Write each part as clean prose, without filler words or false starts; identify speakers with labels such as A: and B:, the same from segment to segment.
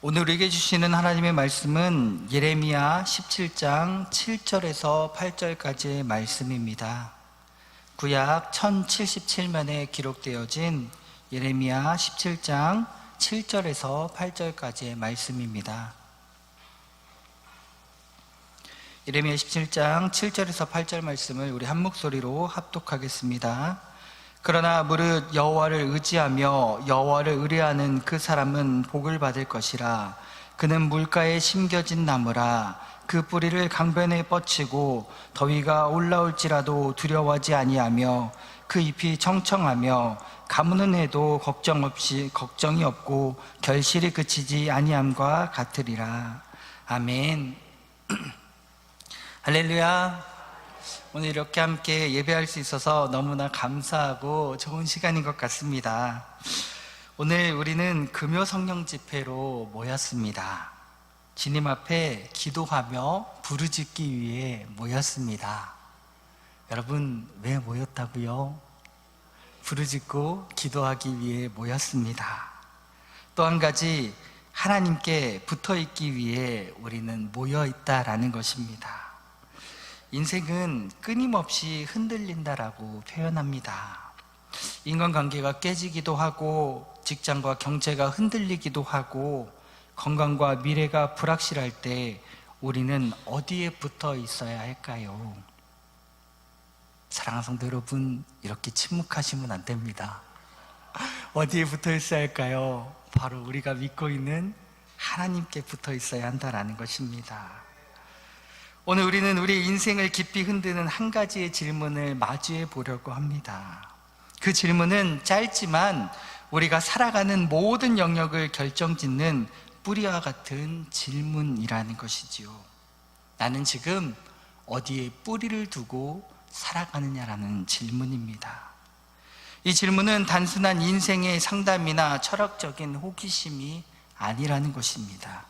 A: 오늘 우리에게 주시는 하나님의 말씀은 예레미야 17장 7절에서 8절까지의 말씀입니다. 구약 1077면에 기록되어진 예레미야 17장 7절에서 8절까지의 말씀입니다. 예레미야 17장 7절에서 8절 말씀을 우리 한 목소리로 합독하겠습니다. 그러나 무릇 여호와를 의지하며 여호와를 의뢰하는 그 사람은 복을 받을 것이라. 그는 물가에 심겨진 나무라. 그 뿌리를 강변에 뻗치고 더위가 올라올지라도 두려워하지 아니하며 그 잎이 청청하며 가무는 해도 걱정이 없고 결실이 그치지 아니함과 같으리라. 아멘. 할렐루야. 오늘 이렇게 함께 예배할 수 있어서 너무나 감사하고 좋은 시간인 것 같습니다. 오늘 우리는 금요 성령 집회로 모였습니다. 주님 앞에 기도하며 부르짖기 위해 모였습니다. 여러분, 왜 모였다고요? 부르짖고 기도하기 위해 모였습니다. 또 한 가지, 하나님께 붙어 있기 위해 우리는 모여 있다라는 것입니다. 인생은 끊임없이 흔들린다라고 표현합니다. 인간관계가 깨지기도 하고 직장과 경제가 흔들리기도 하고 건강과 미래가 불확실할 때 우리는 어디에 붙어 있어야 할까요? 사랑하는 성도 여러분, 이렇게 침묵하시면 안 됩니다. 어디에 붙어 있어야 할까요? 바로 우리가 믿고 있는 하나님께 붙어 있어야 한다라는 것입니다. 오늘 우리는 우리 인생을 깊이 흔드는 한 가지의 질문을 마주해 보려고 합니다. 그 질문은 짧지만 우리가 살아가는 모든 영역을 결정짓는 뿌리와 같은 질문이라는 것이지요. 나는 지금 어디에 뿌리를 두고 살아가느냐라는 질문입니다. 이 질문은 단순한 인생의 상담이나 철학적인 호기심이 아니라는 것입니다.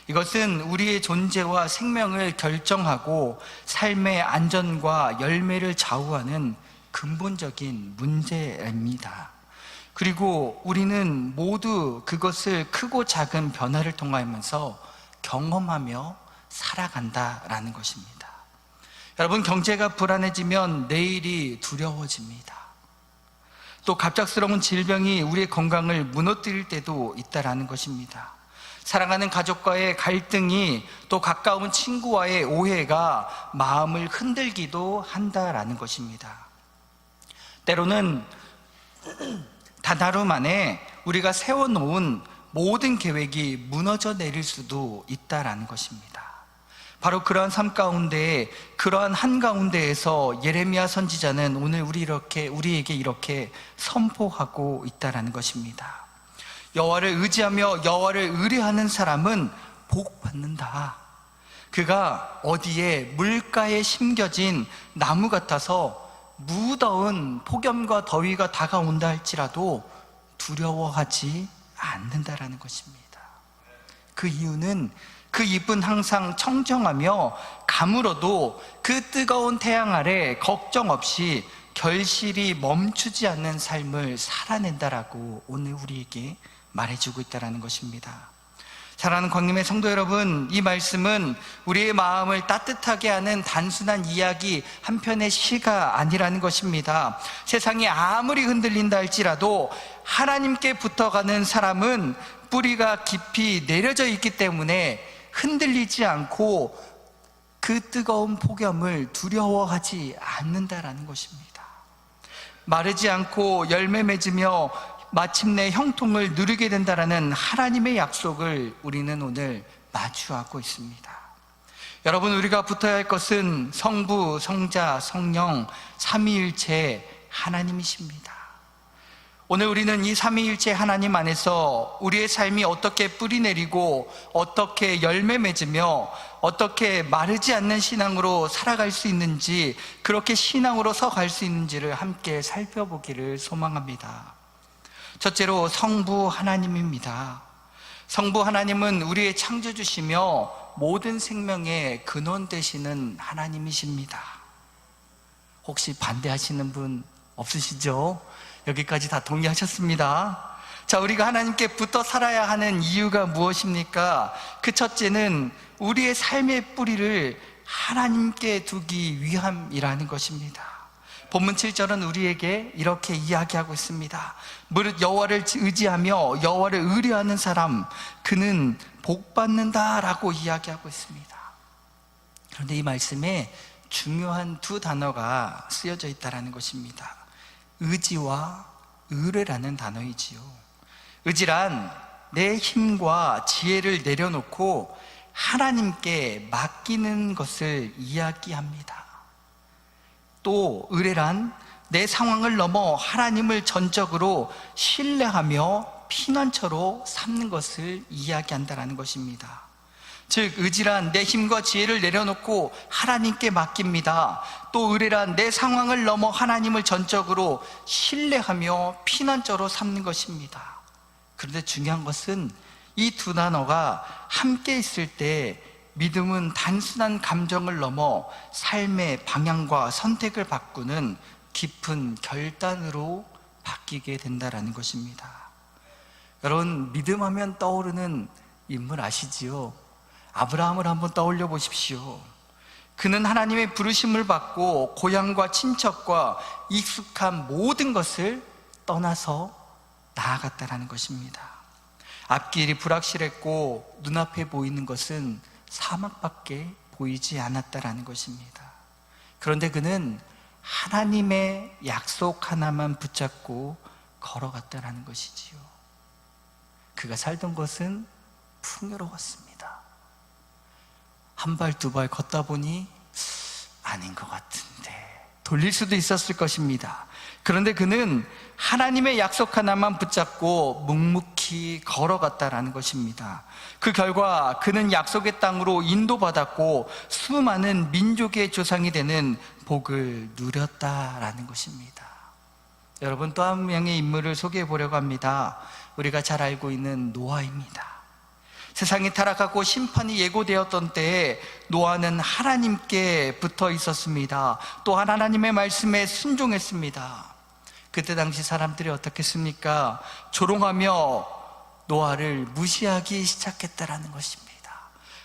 A: 이것은 우리의 존재와 생명을 결정하고 삶의 안전과 열매를 좌우하는 근본적인 문제입니다. 그리고 우리는 모두 그것을 크고 작은 변화를 통하면서 경험하며 살아간다라는 것입니다. 여러분, 경제가 불안해지면 내일이 두려워집니다. 또 갑작스러운 질병이 우리의 건강을 무너뜨릴 때도 있다라는 것입니다. 사랑하는 가족과의 갈등이, 또 가까운 친구와의 오해가 마음을 흔들기도 한다라는 것입니다. 때로는 단 하루 만에 우리가 세워놓은 모든 계획이 무너져 내릴 수도 있다라는 것입니다. 바로 그러한 삶 가운데, 그러한 한가운데에서 예레미야 선지자는 오늘 우리에게 이렇게 선포하고 있다라는 것입니다. 여호와를 의지하며 여호와를 의뢰하는 사람은 복 받는다. 그가 어디에 물가에 심겨진 나무 같아서 무더운 폭염과 더위가 다가온다 할지라도 두려워하지 않는다라는 것입니다. 그 이유는 그 잎은 항상 청정하며 가물어도 그 뜨거운 태양 아래 걱정 없이 결실이 멈추지 않는 삶을 살아낸다라고 오늘 우리에게 말해주고 있다는 것입니다. 사랑하는 광림의 성도 여러분, 이 말씀은 우리의 마음을 따뜻하게 하는 단순한 이야기 한 편의 시가 아니라는 것입니다. 세상이 아무리 흔들린다 할지라도 하나님께 붙어가는 사람은 뿌리가 깊이 내려져 있기 때문에 흔들리지 않고 그 뜨거운 폭염을 두려워하지 않는다라는 것입니다. 마르지 않고 열매 맺으며 마침내 형통을 누리게 된다라는 하나님의 약속을 우리는 오늘 마주하고 있습니다. 여러분, 우리가 붙어야 할 것은 성부, 성자, 성령, 삼위일체 하나님이십니다. 오늘 우리는 이 삼위일체 하나님 안에서 우리의 삶이 어떻게 뿌리 내리고 어떻게 열매 맺으며 어떻게 마르지 않는 신앙으로 살아갈 수 있는지, 그렇게 신앙으로 서갈 수 있는지를 함께 살펴보기를 소망합니다. 첫째로 성부 하나님입니다. 성부 하나님은 우리의 창조주시며 모든 생명의 근원 되시는 하나님이십니다. 혹시 반대하시는 분 없으시죠? 여기까지 다 동의하셨습니다. 자, 우리가 하나님께 붙어 살아야 하는 이유가 무엇입니까? 그 첫째는 우리의 삶의 뿌리를 하나님께 두기 위함이라는 것입니다. 본문 7절은 우리에게 이렇게 이야기하고 있습니다. 무릇 여호와를 의지하며 여호와를 의뢰하는 사람, 그는 복받는다라고 이야기하고 있습니다. 그런데 이 말씀에 중요한 두 단어가 쓰여져 있다는 것입니다. 의지와 의뢰라는 단어이지요. 의지란 내 힘과 지혜를 내려놓고 하나님께 맡기는 것을 이야기합니다. 또 의뢰란 내 상황을 넘어 하나님을 전적으로 신뢰하며 피난처로 삼는 것을 이야기한다는 것입니다. 즉 의지란 내 힘과 지혜를 내려놓고 하나님께 맡깁니다. 또 의뢰란 내 상황을 넘어 하나님을 전적으로 신뢰하며 피난처로 삼는 것입니다. 그런데 중요한 것은 이 두 단어가 함께 있을 때 믿음은 단순한 감정을 넘어 삶의 방향과 선택을 바꾸는 깊은 결단으로 바뀌게 된다는 것입니다. 여러분, 믿음하면 떠오르는 인물 아시지요? 아브라함을 한번 떠올려 보십시오. 그는 하나님의 부르심을 받고 고향과 친척과 익숙한 모든 것을 떠나서 나아갔다는 것입니다. 앞길이 불확실했고 눈앞에 보이는 것은 사막밖에 보이지 않았다는 것입니다. 그런데 그는 하나님의 약속 하나만 붙잡고 걸어갔다는 것이지요. 그가 살던 것은 풍요로웠습니다. 한 발 두 발 걷다 보니 아닌 것 같은데 돌릴 수도 있었을 것입니다. 그런데 그는 하나님의 약속 하나만 붙잡고 묵묵히 걸어갔다는 것입니다. 그 결과 그는 약속의 땅으로 인도받았고 수많은 민족의 조상이 되는 복을 누렸다라는 것입니다. 여러분, 또 한 명의 인물을 소개해 보려고 합니다. 우리가 잘 알고 있는 노아입니다. 세상이 타락하고 심판이 예고되었던 때에 노아는 하나님께 붙어 있었습니다. 또한 하나님의 말씀에 순종했습니다. 그때 당시 사람들이 어떻겠습니까? 조롱하며 노아를 무시하기 시작했다라는 것입니다.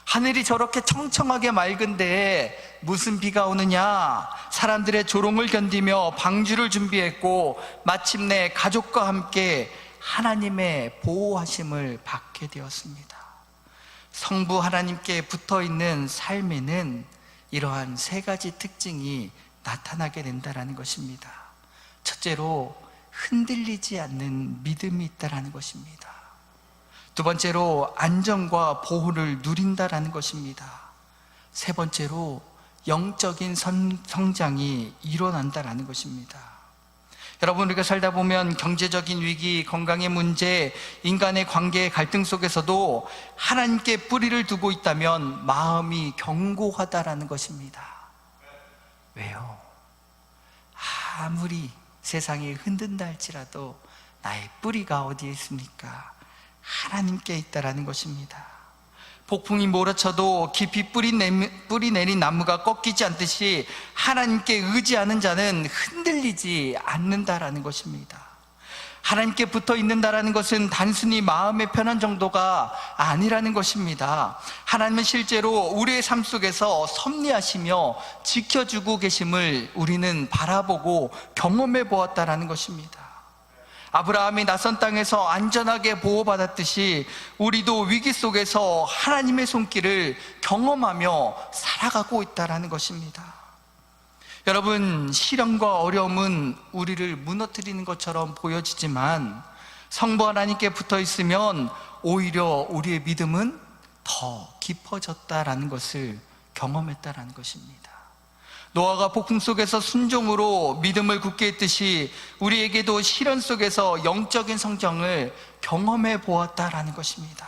A: 하늘이 저렇게 청청하게 맑은데 무슨 비가 오느냐? 사람들의 조롱을 견디며 방주를 준비했고 마침내 가족과 함께 하나님의 보호하심을 받게 되었습니다. 성부 하나님께 붙어있는 삶에는 이러한 세 가지 특징이 나타나게 된다는 것입니다. 첫째로 흔들리지 않는 믿음이 있다는 것입니다. 두 번째로 안정과 보호를 누린다는 것입니다. 세 번째로 영적인 성장이 일어난다는 것입니다. 여러분, 우리가 살다 보면 경제적인 위기, 건강의 문제, 인간의 관계의 갈등 속에서도 하나님께 뿌리를 두고 있다면 마음이 견고하다라는 것입니다. 왜요? 아무리 세상이 흔든다 할지라도 나의 뿌리가 어디에 있습니까? 하나님께 있다라는 것입니다. 폭풍이 몰아쳐도 깊이 뿌리 내린 나무가 꺾이지 않듯이 하나님께 의지하는 자는 흔들리지 않는다라는 것입니다. 하나님께 붙어 있는다라는 것은 단순히 마음의 편한 정도가 아니라는 것입니다. 하나님은 실제로 우리의 삶 속에서 섭리하시며 지켜주고 계심을 우리는 바라보고 경험해 보았다라는 것입니다. 아브라함이 낯선 땅에서 안전하게 보호받았듯이 우리도 위기 속에서 하나님의 손길을 경험하며 살아가고 있다는 것입니다. 여러분, 시련과 어려움은 우리를 무너뜨리는 것처럼 보여지지만 성부 하나님께 붙어 있으면 오히려 우리의 믿음은 더 깊어졌다라는 것을 경험했다라는 것입니다. 노아가 폭풍 속에서 순종으로 믿음을 굳게 했듯이 우리에게도 시련 속에서 영적인 성장을 경험해 보았다라는 것입니다.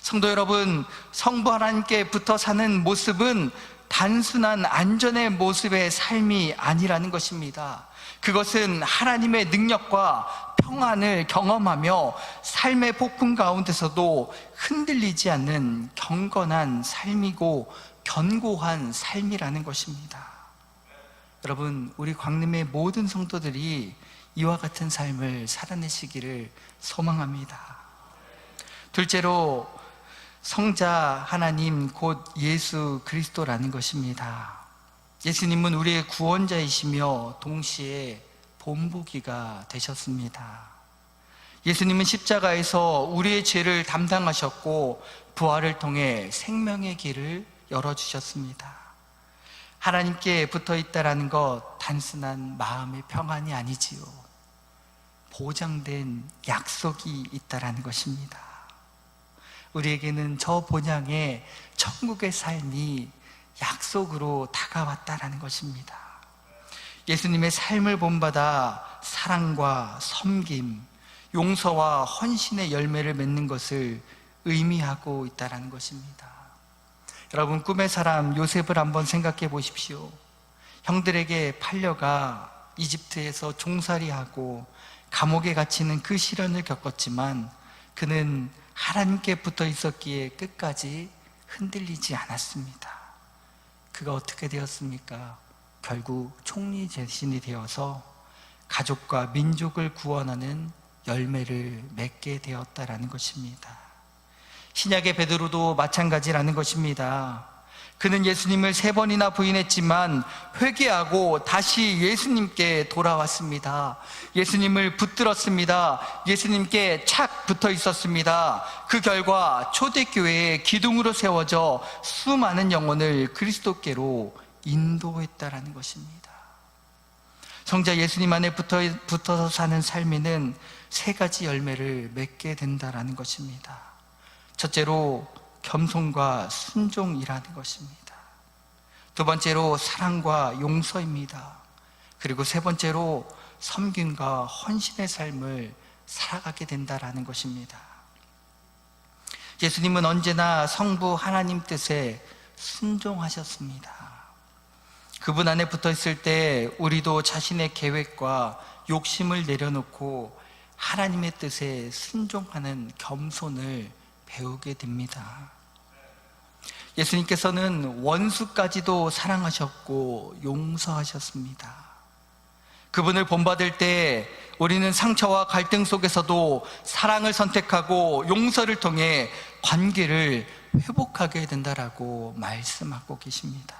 A: 성도 여러분, 성부 하나님께 붙어 사는 모습은 단순한 안전의 모습의 삶이 아니라는 것입니다. 그것은 하나님의 능력과 평안을 경험하며 삶의 폭풍 가운데서도 흔들리지 않는 경건한 삶이고 견고한 삶이라는 것입니다. 여러분, 우리 광림의 모든 성도들이 이와 같은 삶을 살아내시기를 소망합니다. 둘째로, 성자 하나님 곧 예수 그리스도라는 것입니다. 예수님은 우리의 구원자이시며 동시에 본보기가 되셨습니다. 예수님은 십자가에서 우리의 죄를 담당하셨고 부활을 통해 생명의 길을 열어주셨습니다. 하나님께 붙어있다라는 것, 단순한 마음의 평안이 아니지요. 보장된 약속이 있다라는 것입니다. 우리에게는 저 본향의 천국의 삶이 약속으로 다가왔다라는 것입니다. 예수님의 삶을 본받아 사랑과 섬김, 용서와 헌신의 열매를 맺는 것을 의미하고 있다는 것입니다. 여러분, 꿈의 사람 요셉을 한번 생각해 보십시오. 형들에게 팔려가 이집트에서 종살이하고 감옥에 갇히는 그 시련을 겪었지만 그는 하나님께 붙어 있었기에 끝까지 흔들리지 않았습니다. 그가 어떻게 되었습니까? 결국 총리 대신이 되어서 가족과 민족을 구원하는 열매를 맺게 되었다라는 것입니다. 신약의 베드로도 마찬가지라는 것입니다. 그는 예수님을 3번이나 부인했지만 회개하고 다시 예수님께 돌아왔습니다. 예수님을 붙들었습니다. 예수님께 착 붙어 있었습니다. 그 결과 초대교회의 기둥으로 세워져 수많은 영혼을 그리스도께로 인도했다라는 것입니다. 성자 예수님 안에 붙어서 사는 삶에는 3가지 열매를 맺게 된다라는 것입니다. 첫째로 겸손과 순종이라는 것입니다. 두 번째로 사랑과 용서입니다. 그리고 세 번째로 섬김과 헌신의 삶을 살아가게 된다라는 것입니다. 예수님은 언제나 성부 하나님 뜻에 순종하셨습니다. 그분 안에 붙어 있을 때 우리도 자신의 계획과 욕심을 내려놓고 하나님의 뜻에 순종하는 겸손을 배우게 됩니다. 예수님께서는 원수까지도 사랑하셨고 용서하셨습니다. 그분을 본받을 때 우리는 상처와 갈등 속에서도 사랑을 선택하고 용서를 통해 관계를 회복하게 된다라고 말씀하고 계십니다.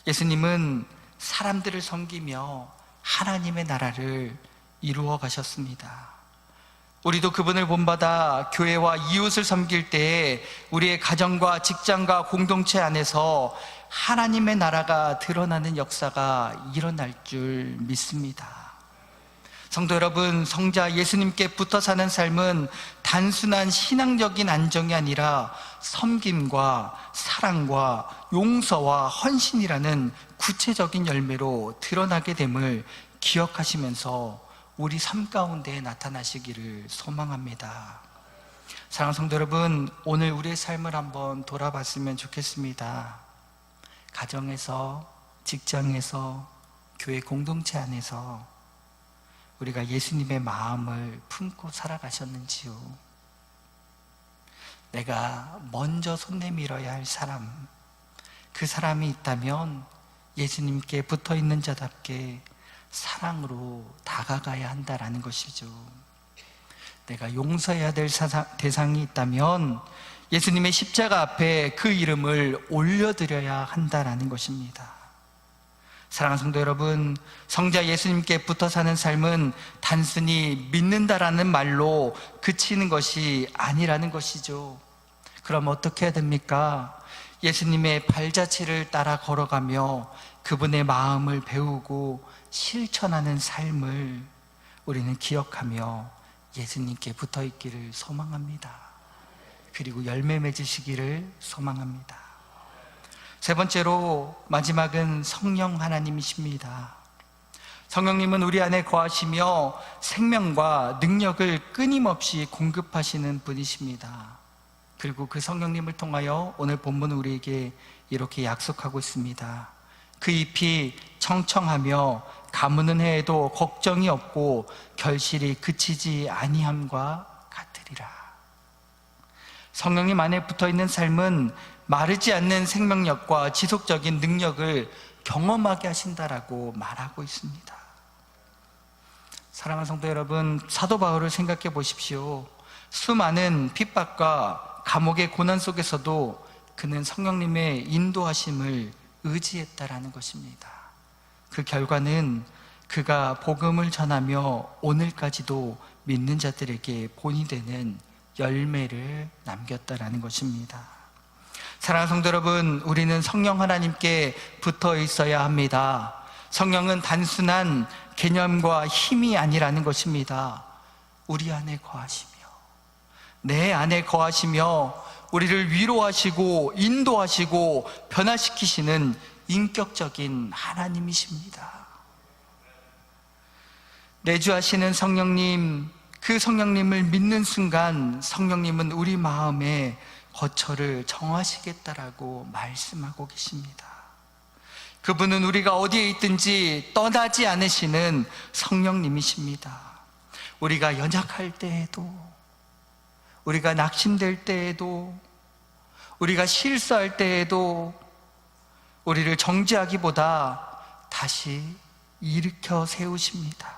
A: 예수님은 사람들을 섬기며 하나님의 나라를 이루어 가셨습니다. 우리도 그분을 본받아 교회와 이웃을 섬길 때에 우리의 가정과 직장과 공동체 안에서 하나님의 나라가 드러나는 역사가 일어날 줄 믿습니다. 성도 여러분, 성자 예수님께 붙어 사는 삶은 단순한 신앙적인 안정이 아니라 섬김과 사랑과 용서와 헌신이라는 구체적인 열매로 드러나게 됨을 기억하시면서 우리 삶 가운데 나타나시기를 소망합니다. 사랑하는 성도 여러분, 오늘 우리의 삶을 한번 돌아봤으면 좋겠습니다. 가정에서, 직장에서, 교회 공동체 안에서 우리가 예수님의 마음을 품고 살아가셨는지요? 내가 먼저 손 내밀어야 할 사람, 그 사람이 있다면 예수님께 붙어있는 자답게 사랑으로 다가가야 한다라는 것이죠. 내가 용서해야 될 대상이 있다면 예수님의 십자가 앞에 그 이름을 올려드려야 한다라는 것입니다. 사랑하는 성도 여러분, 성자 예수님께 붙어 사는 삶은 단순히 믿는다라는 말로 그치는 것이 아니라는 것이죠. 그럼 어떻게 해야 됩니까? 예수님의 발자취를 따라 걸어가며 그분의 마음을 배우고 실천하는 삶을 우리는 기억하며 예수님께 붙어 있기를 소망합니다. 그리고 열매 맺으시기를 소망합니다. 세 번째로, 마지막은 성령 하나님이십니다. 성령님은 우리 안에 거하시며 생명과 능력을 끊임없이 공급하시는 분이십니다. 그리고 그 성령님을 통하여 오늘 본문은 우리에게 이렇게 약속하고 있습니다. 그 잎이 청청하며 가무는 해에도 걱정이 없고 결실이 그치지 아니함과 같으리라. 성령님 안에 붙어있는 삶은 마르지 않는 생명력과 지속적인 능력을 경험하게 하신다라고 말하고 있습니다. 사랑하는 성도 여러분, 사도 바울을 생각해 보십시오. 수많은 핍박과 감옥의 고난 속에서도 그는 성령님의 인도하심을 의지했다라는 것입니다. 그 결과는 그가 복음을 전하며 오늘까지도 믿는 자들에게 본이 되는 열매를 남겼다라는 것입니다. 사랑하는 성도 여러분, 우리는 성령 하나님께 붙어 있어야 합니다. 성령은 단순한 개념과 힘이 아니라는 것입니다. 우리 안에 거하시며, 내 안에 거하시며 우리를 위로하시고 인도하시고 변화시키시는 인격적인 하나님이십니다. 내주하시는 성령님, 그 성령님을 믿는 순간 성령님은 우리 마음에 거처를 정하시겠다라고 말씀하고 계십니다. 그분은 우리가 어디에 있든지 떠나지 않으시는 성령님이십니다. 우리가 연약할 때에도, 우리가 낙심될 때에도, 우리가 실수할 때에도 우리를 정죄하기보다 다시 일으켜 세우십니다.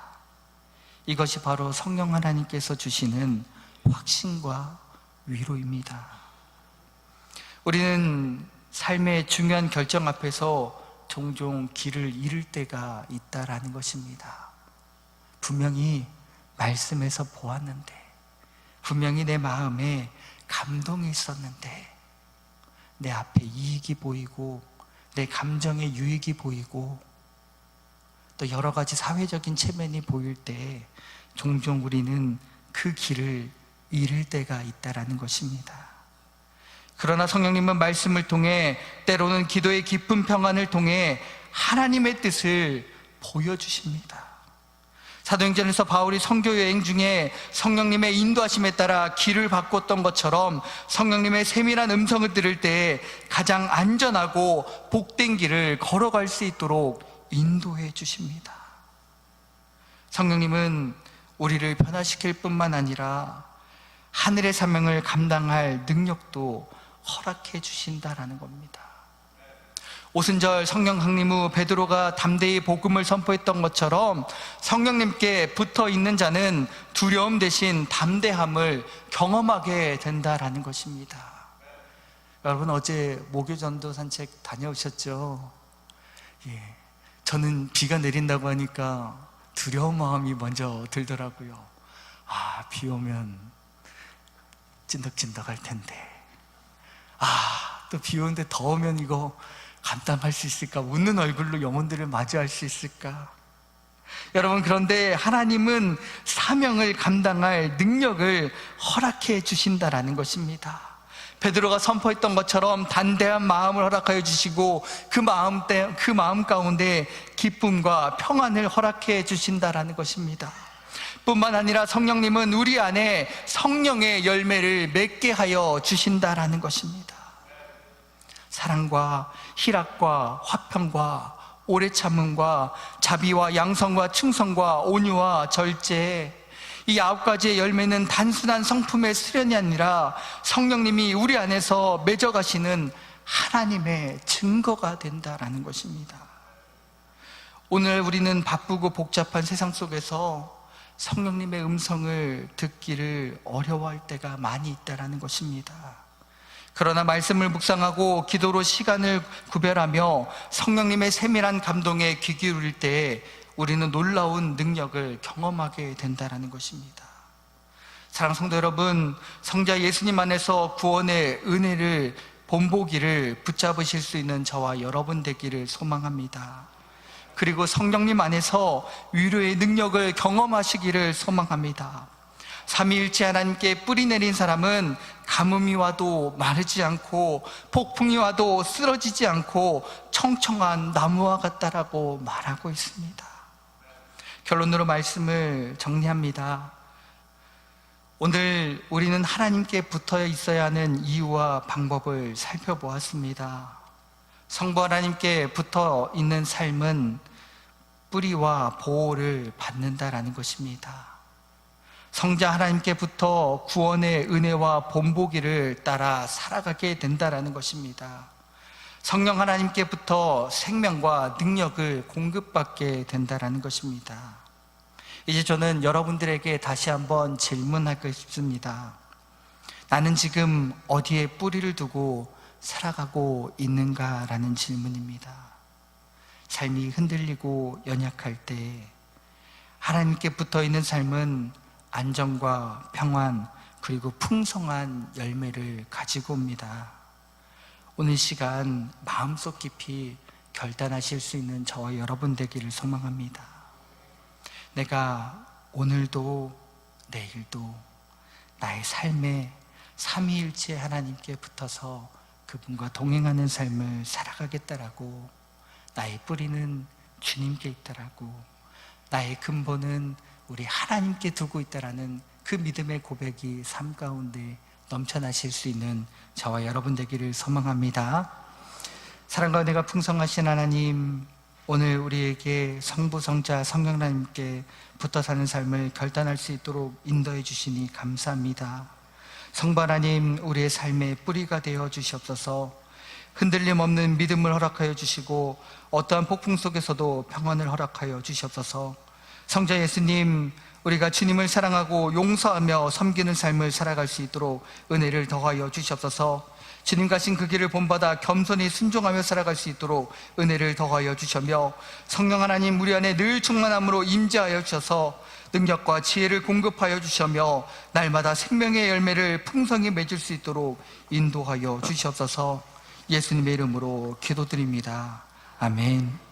A: 이것이 바로 성령 하나님께서 주시는 확신과 위로입니다. 우리는 삶의 중요한 결정 앞에서 종종 길을 잃을 때가 있다라는 것입니다. 분명히 말씀에서 보았는데, 분명히 내 마음에 감동이 있었는데, 내 앞에 이익이 보이고 내 감정의 유익이 보이고 또 여러 가지 사회적인 체면이 보일 때 종종 우리는 그 길을 잃을 때가 있다라는 것입니다. 그러나 성령님은 말씀을 통해, 때로는 기도의 깊은 평안을 통해 하나님의 뜻을 보여주십니다. 사도행전에서 바울이 선교 여행 중에 성령님의 인도하심에 따라 길을 바꿨던 것처럼 성령님의 세밀한 음성을 들을 때 가장 안전하고 복된 길을 걸어갈 수 있도록 인도해 주십니다. 성령님은 우리를 변화시킬 뿐만 아니라 하늘의 사명을 감당할 능력도 허락해 주신다라는 겁니다. 오순절 성령 강림 후 베드로가 담대히 복음을 선포했던 것처럼 성령님께 붙어 있는 자는 두려움 대신 담대함을 경험하게 된다라는 것입니다. 여러분, 어제 목요전도 산책 다녀오셨죠? 예, 저는 비가 내린다고 하니까 두려운 마음이 먼저 들더라고요. 비 오면 찐득찐득할 텐데, 또 비 오는데 더우면 이거 감당할 수 있을까? 웃는 얼굴로 영혼들을 마주할 수 있을까? 여러분, 그런데 하나님은 사명을 감당할 능력을 허락해 주신다라는 것입니다. 베드로가 선포했던 것처럼 단대한 마음을 허락하여 주시고 그 마음 가운데 기쁨과 평안을 허락해 주신다라는 것입니다. 뿐만 아니라 성령님은 우리 안에 성령의 열매를 맺게 하여 주신다라는 것입니다. 사랑과 희락과 화평과 오래 참음과 자비와 양성과 충성과 온유와 절제, 이 9가지의 열매는 단순한 성품의 수련이 아니라 성령님이 우리 안에서 맺어가시는 하나님의 증거가 된다라는 것입니다. 오늘 우리는 바쁘고 복잡한 세상 속에서 성령님의 음성을 듣기를 어려워할 때가 많이 있다라는 것입니다. 그러나 말씀을 묵상하고 기도로 시간을 구별하며 성령님의 세밀한 감동에 귀 기울일 때 우리는 놀라운 능력을 경험하게 된다는 것입니다. 사랑하는 성도 여러분, 성자 예수님 안에서 구원의 은혜를 본보기를 붙잡으실 수 있는 저와 여러분 되기를 소망합니다. 그리고 성령님 안에서 위로의 능력을 경험하시기를 소망합니다. 삼위일체 하나님께 뿌리 내린 사람은 가뭄이 와도 마르지 않고 폭풍이 와도 쓰러지지 않고 청청한 나무와 같다라고 말하고 있습니다. 결론으로 말씀을 정리합니다. 오늘 우리는 하나님께 붙어 있어야 하는 이유와 방법을 살펴보았습니다. 성부 하나님께 붙어 있는 삶은 뿌리와 보호를 받는다라는 것입니다. 성자 하나님께부터 구원의 은혜와 본보기를 따라 살아가게 된다라는 것입니다. 성령 하나님께부터 생명과 능력을 공급받게 된다라는 것입니다. 이제 저는 여러분들에게 다시 한번 질문하고 싶습니다. 나는 지금 어디에 뿌리를 두고 살아가고 있는가라는 질문입니다. 삶이 흔들리고 연약할 때 하나님께 붙어 있는 삶은 안정과 평안 그리고 풍성한 열매를 가지고 옵니다. 오늘 시간 마음속 깊이 결단하실 수 있는 저와 여러분 되기를 소망합니다. 내가 오늘도 내일도 나의 삶에 삼위일체 하나님께 붙어서 그분과 동행하는 삶을 살아가겠다라고, 나의 뿌리는 주님께 있다라고, 나의 근본은 우리 하나님께 두고 있다라는 그 믿음의 고백이 삶 가운데 넘쳐나실 수 있는 저와 여러분 되기를 소망합니다. 사랑과 은혜가 풍성하신 하나님, 오늘 우리에게 성부, 성자, 성령 하나님께 붙어 사는 삶을 결단할 수 있도록 인도해 주시니 감사합니다. 성부 하나님, 우리의 삶의 뿌리가 되어 주시옵소서. 흔들림 없는 믿음을 허락하여 주시고 어떠한 폭풍 속에서도 평안을 허락하여 주시옵소서. 성자 예수님, 우리가 주님을 사랑하고 용서하며 섬기는 삶을 살아갈 수 있도록 은혜를 더하여 주시옵소서. 주님 가신 그 길을 본받아 겸손히 순종하며 살아갈 수 있도록 은혜를 더하여 주시며, 성령 하나님 우리 안에 늘 충만함으로 임재하여 주셔서 능력과 지혜를 공급하여 주시며 날마다 생명의 열매를 풍성히 맺을 수 있도록 인도하여 주시옵소서. 예수님의 이름으로 기도드립니다. 아멘.